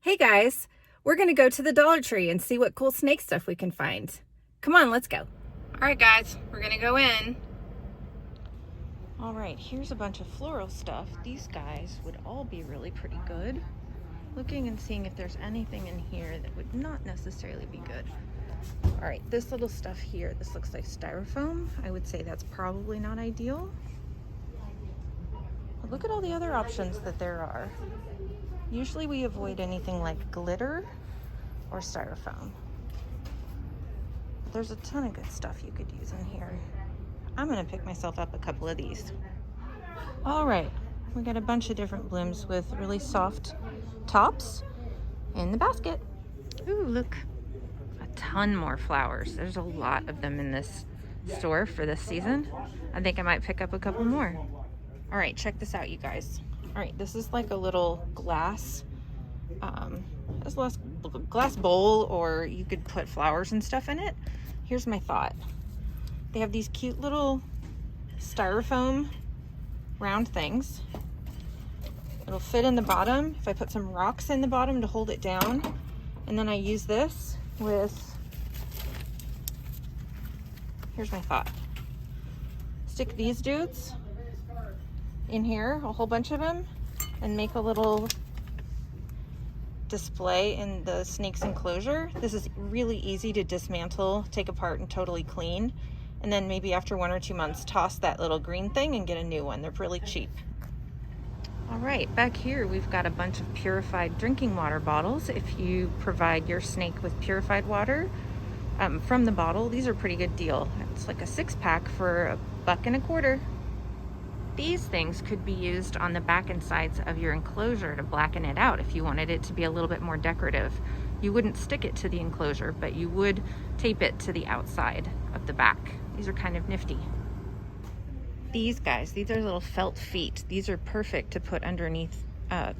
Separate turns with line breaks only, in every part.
Hey guys, we're gonna go to the Dollar Tree and see what cool snake stuff we can find. Come on, let's go. All right guys, we're gonna go in. All right, here's a bunch of floral stuff. These guys would all be really pretty good. Looking and seeing if there's anything in here that would not necessarily be good. All right, this little stuff here, this looks like styrofoam. I would say that's probably not ideal. But look at all the other options that there are. Usually we avoid anything like glitter or styrofoam. But there's a ton of good stuff you could use in here. I'm gonna pick myself up a couple of these. All right, we got a bunch of different blooms with really soft tops in the basket. Ooh, look, a ton more flowers. There's a lot of them in this store for this season. I think I might pick up a couple more. All right, check this out, you guys. All right, this is like a little glass glass bowl, or you could put flowers and stuff in it. Here's my thought. They have these cute little styrofoam round things. It'll fit in the bottom if I put some rocks in the bottom to hold it down. And then I use this with, here's my thought. Stick these dudes in here, a whole bunch of them, and make a little display in the snake's enclosure. This is really easy to dismantle, take apart, and totally clean. And then maybe after 1 or 2 months, toss that little green thing and get a new one. They're really cheap. All right, back here we've got a bunch of purified drinking water bottles. If you provide your snake with purified water from the bottle, these are a pretty good deal. It's like a 6-pack for $1.25. These things could be used on the back and sides of your enclosure to blacken it out if you wanted it to be a little bit more decorative. You wouldn't stick it to the enclosure, but you would tape it to the outside of the back. These are kind of nifty. These guys, these are little felt feet. These are perfect to put underneath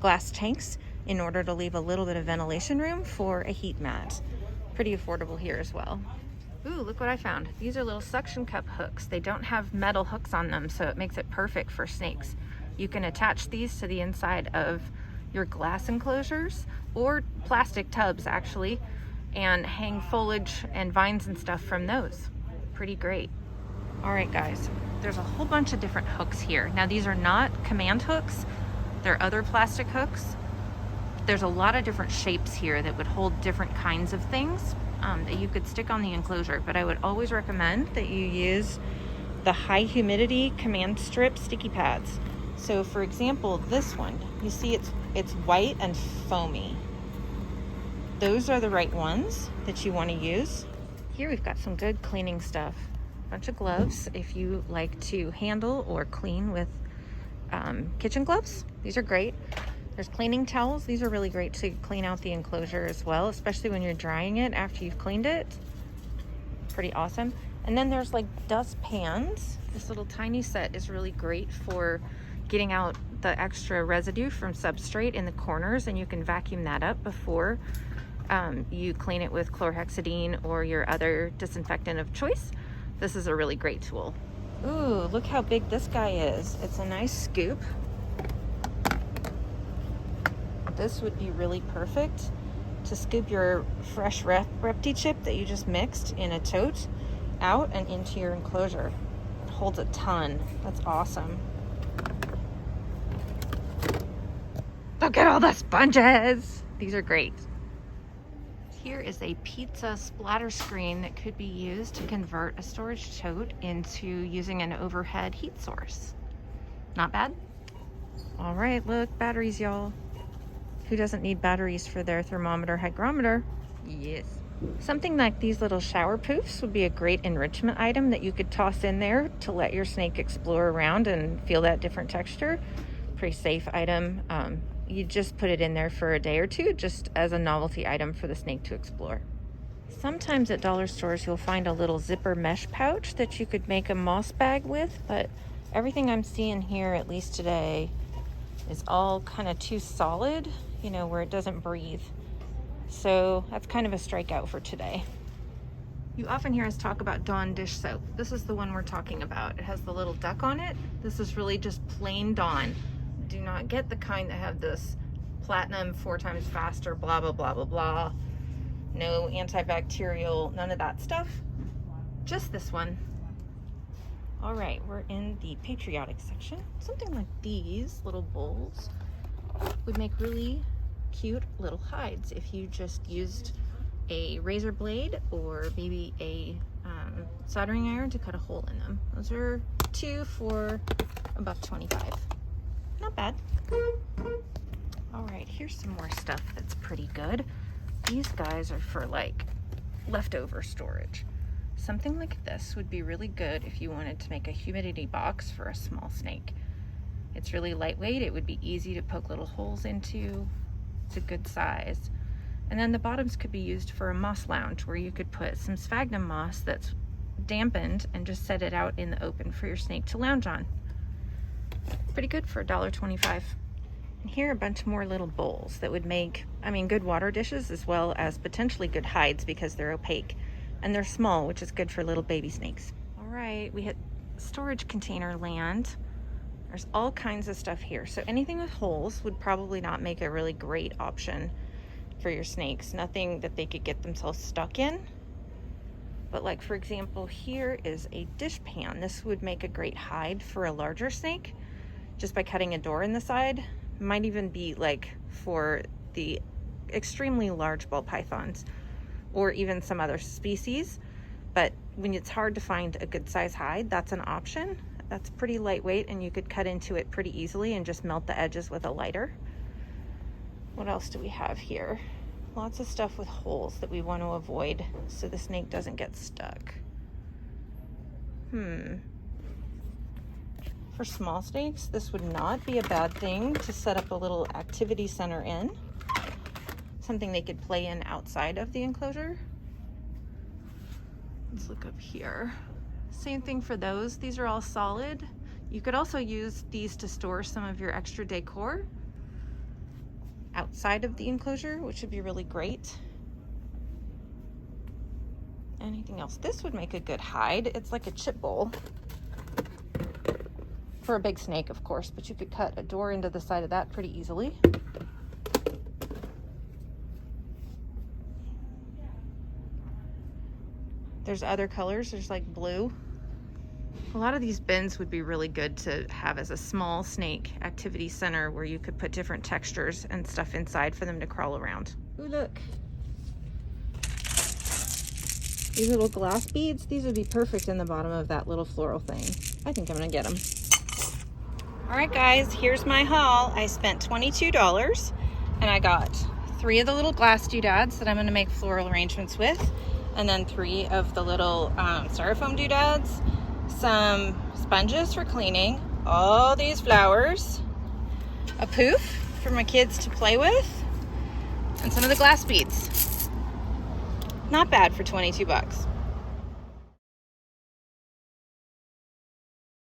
glass tanks in order to leave a little bit of ventilation room for a heat mat. Pretty affordable here as well. Ooh, look what I found. These are little suction cup hooks. They don't have metal hooks on them, so it makes it perfect for snakes. You can attach these to the inside of your glass enclosures or plastic tubs actually, and hang foliage and vines and stuff from those. Pretty great. All right guys, there's a whole bunch of different hooks here. Now these are not command hooks. They're other plastic hooks. There's a lot of different shapes here that would hold different kinds of things that you could stick on the enclosure, but I would always recommend that you use the high humidity command strip sticky pads. So for example, this one, you see it's white and foamy. Those are the right ones that you want to use. Here we've got some good cleaning stuff. A bunch of gloves if you like to handle or clean with kitchen gloves. These are great. There's cleaning towels. These are really great to clean out the enclosure as well, especially when you're drying it after you've cleaned it. Pretty awesome. And then there's like dust pans. This little tiny set is really great for getting out the extra residue from substrate in the corners, and you can vacuum that up before you clean it with chlorhexidine or your other disinfectant of choice. This is a really great tool. Ooh, look how big this guy is. It's a nice scoop. This would be really perfect to scoop your fresh Repti chip that you just mixed in a tote out and into your enclosure. It holds a ton. That's awesome. Look at all the sponges. These are great. Here is a pizza splatter screen that could be used to convert a storage tote into using an overhead heat source. Not bad. All right, look, batteries, y'all. Who doesn't need batteries for their thermometer, hygrometer? Yes. Something like these little shower poofs would be a great enrichment item that you could toss in there to let your snake explore around and feel that different texture. Pretty safe item. You just put it in there for a day or two, just as a novelty item for the snake to explore. Sometimes at dollar stores, you'll find a little zipper mesh pouch that you could make a moss bag with, but everything I'm seeing here, at least today, is all kind of too solid, you know, where it doesn't breathe. So that's kind of a strikeout for today. You often hear us talk about Dawn dish soap. This is the one we're talking about. It has the little duck on it. This is really just plain Dawn. Do not get the kind that have this platinum 4 times faster, blah, blah, blah, blah, blah. No antibacterial, none of that stuff. Just this one. All right, we're in the patriotic section. Something like these little bowls would make really cute little hides if you just used a razor blade or maybe a soldering iron to cut a hole in them. Those are 2 for $1.25. Not bad. All right, here's some more stuff that's pretty good. These guys are for like leftover storage. Something like this would be really good if you wanted to make a humidity box for a small snake. It's really lightweight, it would be easy to poke little holes into. It's a good size. And then the bottoms could be used for a moss lounge where you could put some sphagnum moss that's dampened and just set it out in the open for your snake to lounge on. Pretty good for $1.25. And here are a bunch more little bowls that would make, I mean, good water dishes as well as potentially good hides because they're opaque. And they're small, which is good for little baby snakes. All right, we hit storage container land. There's all kinds of stuff here. So anything with holes would probably not make a really great option for your snakes. Nothing that they could get themselves stuck in. But like, for example, here is a dish pan. This would make a great hide for a larger snake just by cutting a door in the side. Might even be like for the extremely large ball pythons or even some other species. But when it's hard to find a good size hide, that's an option. That's pretty lightweight and you could cut into it pretty easily and just melt the edges with a lighter. What else do we have here? Lots of stuff with holes that we want to avoid so the snake doesn't get stuck. For small snakes, this would not be a bad thing to set up a little activity center in. Something they could play in outside of the enclosure. Let's look up here. Same thing for those. These are all solid. You could also use these to store some of your extra decor outside of the enclosure, which would be really great. Anything else? This would make a good hide. It's like a chip bowl for a big snake, of course, but you could cut a door into the side of that pretty easily. There's other colors. There's like blue. A lot of these bins would be really good to have as a small snake activity center where you could put different textures and stuff inside for them to crawl around. Ooh, look. These little glass beads, these would be perfect in the bottom of that little floral thing. I think I'm gonna get them. All right, guys, here's my haul. I spent $22 and I got 3 of the little glass doodads that I'm gonna make floral arrangements with, and then 3 of the little styrofoam doodads, some sponges for cleaning, all these flowers, a poof for my kids to play with, and some of the glass beads. Not bad for 22 bucks.